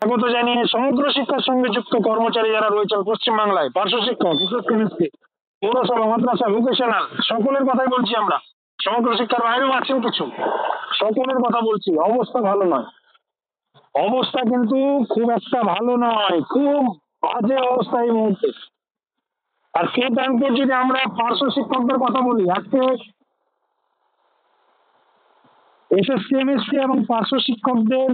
স্বাগত জানিয়ে সমগ্র শিক্ষার সঙ্গে যুক্ত কর্মচারী যারা রয়েছেন পশ্চিমবাংলায়, পার্শ্ব শিক্ষক, বিশেষ কেমিস্ট্রি, পৌরসভা, মাদ্রাসা, ভোকেশনাল, সকলের কথাই বলছি আমরা। সমগ্র শিক্ষার বাইরেও আছেন কিছু, সকলের কথা বলছি। অবস্থা ভালো নয়, অবস্থা কিন্তু খুব একটা ভালো নয়, খুব বাজে অবস্থা এই মুহূর্তে। আর কে ব্যাংকের যদি আমরা পার্শ্ব শিক্ষকদের কথা বলি, আজকে এসএসকেএমএসটি এবং পার্শ্ব শিক্ষকদের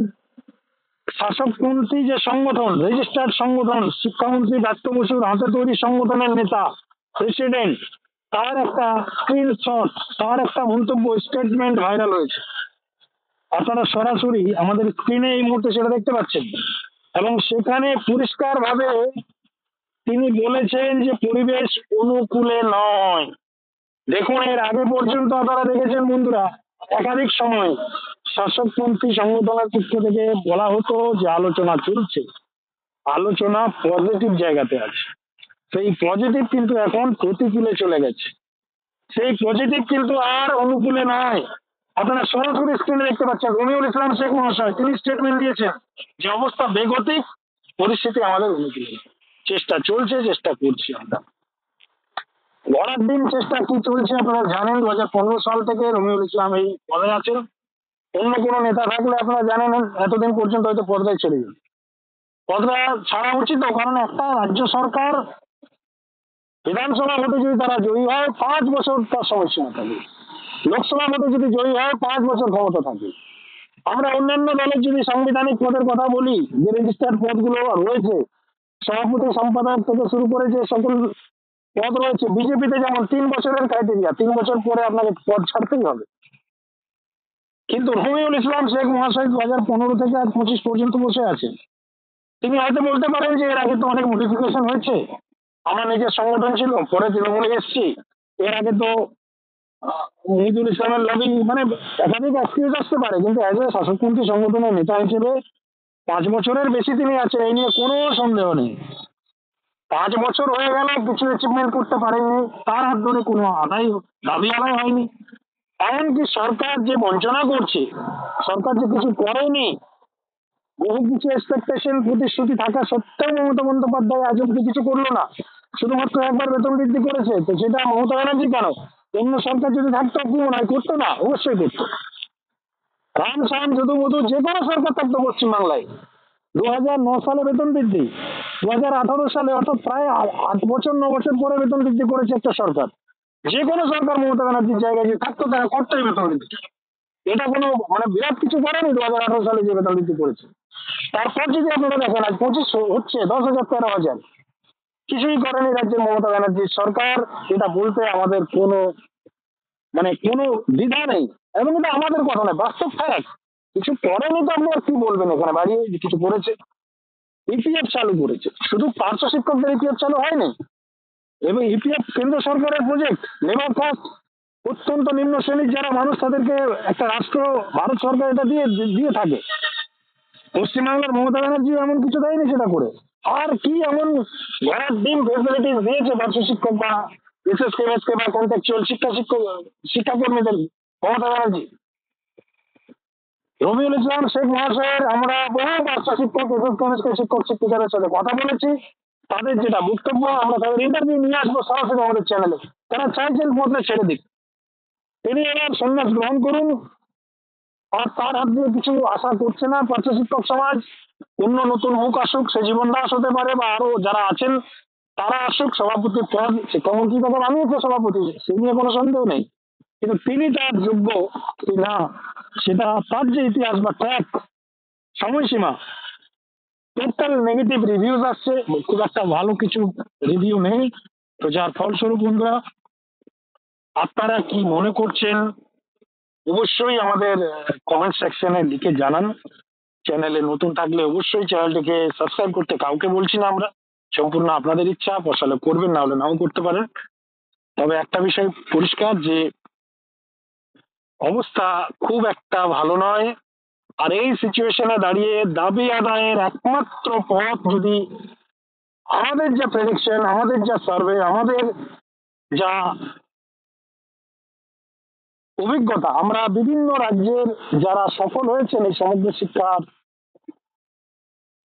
শাসকপন্থী যে সংগঠন, রেজিস্টার্ড সংগঠন, শিক্ষামন্ত্রী দত্ত বসুর হাতে তৈরি সংগঠনের নেতা, প্রেসিডেন্ট, তার একটা স্ক্রিনশট, তার একটা মন্তব্য, স্টেটমেন্ট ভাইরাল হয়েছে। আপনারা সরাসরি আমাদের স্ক্রিনে এই মুহূর্তে সেটা দেখতে পাচ্ছেন। এবং সেখানে পরিষ্কার ভাবে তিনি বলেছেন যে পরিবেশ অনুকূলে নয়। দেখুন, এর আগে পর্যন্ত আপনারা দেখেছেন বন্ধুরা, একাধিক সময় শাসকপন্থী সংগঠনের পক্ষ থেকে বলা হতো যে আলোচনা চলছে, আলোচনা পজিটিভ জায়গাতে আছে। সেই পজিটিভ কিন্তু এখন প্রতিকূলে চলে গেছে, সেই পজিটিভ কিন্তু আর অনুকূলে নয়। আপনারা সরাসরি স্ক্রিনে দেখতে পাচ্ছেন রমিউল ইসলাম শেখ মহাশয় তিনি স্টেটমেন্ট দিয়েছেন যে অবস্থা বেগতিক, পরিস্থিতি আমাদের অনুকূলে নয়। চেষ্টা চলছে, চেষ্টা করছি আমরা। গড়ার দিন চেষ্টা কি চলছে আপনারা জানেন। 2015 সাল থেকে রমিউল ইসলাম এই পদে আছেন। অন্য কোনো নেতা থাকলে আপনারা জানেন এতদিন পর্যন্ত হয়তো পর্দায় ছেড়ে যান। পদটা ছাড়া উচিত, কারণ একটা রাজ্য সরকার বিধানসভা ভোটে যদি তারা জয়ী হয় 5 বছর তার সময়সীমা থাকে, লোকসভা ভোটে যদি জয়ী হয় 5 বছর ক্ষমতা থাকে। আমরা অন্যান্য দলের যদি সাংবিধানিক পদের কথা বলি, যে রেজিস্টার্ড পদগুলো রয়েছে, সভাপতি, সম্পাদক থেকে শুরু করে যে সকল পদ রয়েছে, বিজেপিতে যেমন 3 বছরের ক্রাইটেরিয়া, 3 বছর পরে আপনাকে পদ ছাড়তেই হবে। কিন্তু রমিউল ইসলাম শেখ মহাশয় 2015 থেকে আজ 25 পর্যন্ত বসে আছেন। তিনি হয়তো বলতে পারেন যে এর আগে তো অনেক মডিফিকেশন হয়েছে, আমার নিজের সংগঠন ছিল, পরে তৃণমূলে এসেছি, এর আগে তো মহিদুল ইসলামের লবি, মানে একাধিক এক্সকিউজ আসতে পারে। কিন্তু অ্যাজ এ শাসকপন্থী সংগঠনের নেতা হিসেবে 5 বছরের বেশি তিনি আছেন, এই নিয়ে কোনো সন্দেহ নেই। 5 বছর হয়ে গেল, কিছু অ্যাচিভমেন্ট করতে পারেননি, তার হাত ধরে কোনো দাবি আদায় হয়নি। এমনকি সরকার যে বঞ্চনা করছে, সরকার যে কিছু করেনি, বহু কিছু এক্সপেকটেশন, প্রতিশ্রুতি থাকা সত্ত্বেও মমতা বন্দ্যোপাধ্যায় আজ অব্দি কিছু করলো না। শুধুমাত্র একবার বেতন বৃদ্ধি করেছে, তো সেটা মমতা ব্যানার্জি কেন, অন্য সরকার যদি থাকতো কি মনে হয় করতো না? অবশ্যই করতো। রাম সাম যদু মধু যে কোনো সরকার থাকতো পশ্চিমবাংলায়। 2009 সালে বেতন বৃদ্ধি, 2018 সালে, অর্থাৎ প্রায় 8 বছর 9 বছর পরে বেতন বৃদ্ধি করেছে একটা সরকার। যে কোনো সরকার মমতা ব্যানার্জির জায়গায় যে থাকতো তারা করতোই বেতন বৃদ্ধি। এটা কোনো মানে বিরাট কিছু করেনি 2018 সালে যে বেতন বৃদ্ধি করেছে। তারপর যদি আপনারা দেখেন আজ 25 হচ্ছে, 10,000, 13,000, কিছুই করেনি রাজ্যের মমতা ব্যানার্জির সরকার। এটা বলতে আমাদের কোনো মানে কোনো দ্বিধা নেই, এবং এটা আমাদের কথা নয়, বাস্তব ফ্যাক্ট। কিছু করেনি তো আপনি আর কি বলবেন এখানে বাড়িয়ে যে কিছু করেছে। ইপিএফ চালু করেছে, শুধু পার্শ্ব শিক্ষকদের ইপিএফ চালু হয়নি, এবং ইপিএফ কেন্দ্র সরকারের প্রজেক্ট। লেবার কাস্ট, অত্যন্ত নিম্ন শ্রেণীর যারা মানুষ, তাদেরকে একটা রাষ্ট্র, ভারত সরকার এটা দিয়ে দিয়ে থাকে। পশ্চিমবাংলার মমতা ব্যানার্জি এমন কিছু দেয়নি সেটা করে। আর কি এমন ঘোড়ার ডিম ফেসিলিটিস দিয়েছে পার্শ্ব শিক্ষক বা এসএসকেএমএসকে বা কন্ট্রাকচুয়াল শিক্ষাকর্মীদের মমতা ব্যানার্জি? রবিউল ইসলাম শেখ মহাশয়ের আমরা বহু পার্শ্ব শিক্ষক, এসএসকেএমএসকে শিক্ষক শিক্ষিকাদের সাথে কথা বলেছি। তাদের যেটা বক্তব্য, আমরা তাদের ইন্টারভিউ নিয়ে আসবো সরাসরি আমাদের চ্যানেলে। তারা চাইছেন পদটা ছেড়ে দিক, তিনি এবার সন্ন্যাস গ্রহণ করুন। আর তার হাত দিয়ে কিছু আশা করছে না পার্শ্ব শিক্ষক সমাজ। অন্য নতুন মুখ আসুক, সে জীবন দাস হতে পারে, বা আরো যারা আছেন তারা আসুক। সভাপতি পদ শিক্ষামন্ত্রী তাকে বানিয়েছে সভাপতি, সে নিয়ে কোনো সন্দেহ নেই। কিন্তু তিনি তার যোগ্য কি না, সেটা তার যে ইতিহাস বা ট্র্যাক, সময়সীমা, টোটাল নেগেটিভ রিভিউজ আসছে, খুব একটা ভালো কিছু রিভিউ নেই। তো যার ফলস্বরূপ বন্ধুরা, আপনারা কি মনে করছেন অবশ্যই আমাদের কমেন্ট সেকশনে লিখে জানান। চ্যানেলে নতুন থাকলে অবশ্যই চ্যানেলটিকে সাবস্ক্রাইব করতে কাউকে বলছি না আমরা, সম্পূর্ণ আপনাদের ইচ্ছা, পছন্দ করবেন, না হলে নাও করতে পারেন। তবে একটা বিষয় পরিষ্কার যে অবস্থা খুব একটা ভালো নয়। আর এই সিচুয়েশনে দাঁড়িয়ে দাবি আদায়ের একমাত্র পথ, যদি আমাদের যা প্রেডিকশন, আমাদের যা সার্ভে, আমাদের যা অভিজ্ঞতা, আমরা বিভিন্ন রাজ্যের যারা সফল হয়েছেন এই সমগ্র শিক্ষার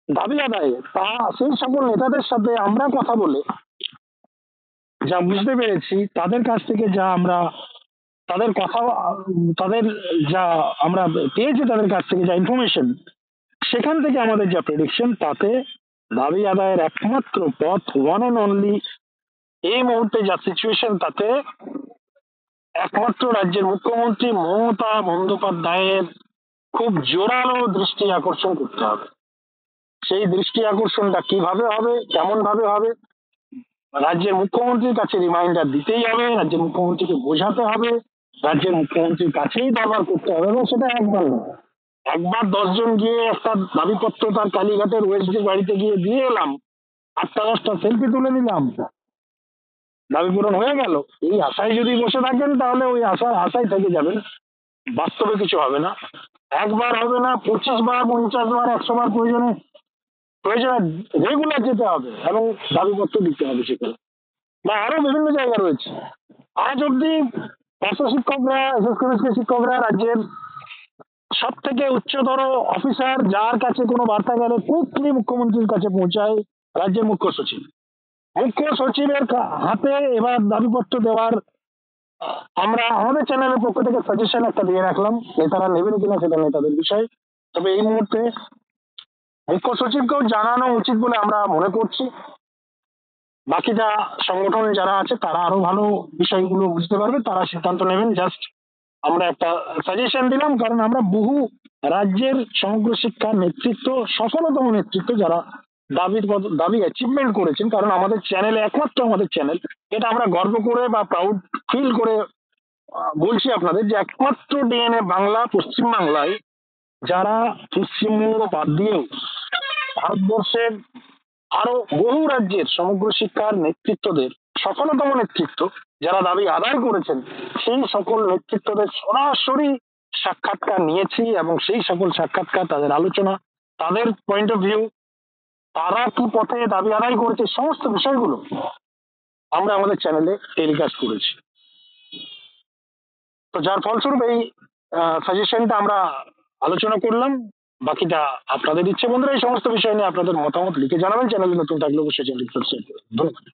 দাবি আদায়ে তা সেই সকল নেতাদের সাথে আমরা কথা বলে যা বুঝতে পেরেছি, তাদের কাছ থেকে যা আমরা তাদের কথা তাদের যা আমরা পেয়েছি, তাদের কাছ থেকে যা ইনফরমেশন, সেখান থেকে আমাদের যা প্রেডিকশন, তাতে দাবি আদায়ের একমাত্র পথ, ওয়ান অ্যান্ড অনলি, এই মুহূর্তে যা সিচুয়েশন, তাতে একমাত্র রাজ্যের মুখ্যমন্ত্রী মমতা বন্দ্যোপাধ্যায়ের খুব জোরালো দৃষ্টি আকর্ষণ করতে হবে। সেই দৃষ্টি আকর্ষণটা কিভাবে হবে, কেমন ভাবে হবে, রাজ্যের মুখ্যমন্ত্রীর কাছে রিমাইন্ডার দিতেই হবে, রাজ্যের মুখ্যমন্ত্রীকে বোঝাতে হবে, রাজ্যের মুখ্যমন্ত্রীর কাছেই দরবার করতে হবে, এবং সেটা একবার না, একবার 10 জন গিয়ে একটা দাবিপত্র তার কালীঘাটের ওয়েস্টের বাড়িতে গিয়ে দিয়ে এলাম, 8টা 10টা সেলফি তুলে নিলাম, দাবি পূরণ হয়ে গেল, এই আশায় যদি বসে থাকেন, তাহলে ওই আশায় থেকে যাবেন, বাস্তবে কিছু হবে না। একবার হবে না, 25 বার, 50 বার, 100 বার প্রয়োজনে প্রয়োজনে রেগুলার যেতে হবে এবং দাবিপত্র দিতে হবে সেখানে, বা আরো বিভিন্ন জায়গা রয়েছে। আজ অব্দি পার্শ্ব শিক্ষকরা, বিশেষ করে শিক্ষকরা রাজ্যের সব থেকে উচ্চতর অফিসার, যার কাছে কোনো বার্তা গেলে কুইকলি মুখ্যমন্ত্রীর কাছে পৌঁছায় রাজ্যের মুখ্য সচিব। মুখ্য সচিবের হাতে এবার দাবিপত্র দেওয়ার আমরা আমাদের চ্যানেলের পক্ষ থেকে সাজেশন একটা দিয়ে রাখলাম, নেতারা নেবেন কিনা সেটা নেতাদের বিষয়। তবে এই মুহূর্তে মুখ্য সচিবকেও জানানো উচিত বলে আমরা মনে করছি। বাকি যা সংগঠন যারা আছে, তারা আরো ভালো বিষয়গুলো বুঝতে পারবে, তারা সিদ্ধান্ত নেবেন। জাস্ট আমরা একটা সাজেশন দিলাম, কারণ আমরা বহু রাজ্যের সমগ্র শিক্ষার নেতৃত্ব, সফলতম নেতৃত্ব যারা দাবি অ্যাচিভমেন্ট করেছেন, কারণ আমাদের চ্যানেলে, একমাত্র আমাদের চ্যানেল, এটা আমরা গর্ব করে বা প্রাউড ফিল করে বলছি আপনাদের, যে একমাত্র ডিএনএ বাংলা, পশ্চিম বাংলায় যারা পশ্চিমবঙ্গ বাদ দিয়েও ভারতবর্ষের আরো বহু রাজ্যের সমগ্র শিক্ষার নেতৃত্বদের, সফলতম নেতৃত্ব যারা দাবি আদায় করেছেন, সেই সকল নেতৃত্বদের সরাসরি সাক্ষাৎকার নিয়েছি, এবং সেই সকল সাক্ষাৎকার, তাদের আলোচনা, তাদের পয়েন্ট অফ ভিউ, তারা কি পথে দাবি আদায় করেছে, সমস্ত বিষয়গুলো আমরা আমাদের চ্যানেলে টেলিকাস্ট করেছি। তো যার ফলস্বরূপ এই সাজেশনটা আমরা আলোচনা করলাম। বাকিটা আপনাদের ইচ্ছে। বন্ধুরা, এই সমস্ত বিষয় নিয়ে আপনাদের মতামত লিখে জানাবেন। চ্যানেলে নতুন থাকলে অবশ্যই চ্যানেলটি সাবস্ক্রাইব করুন। ধন্যবাদ।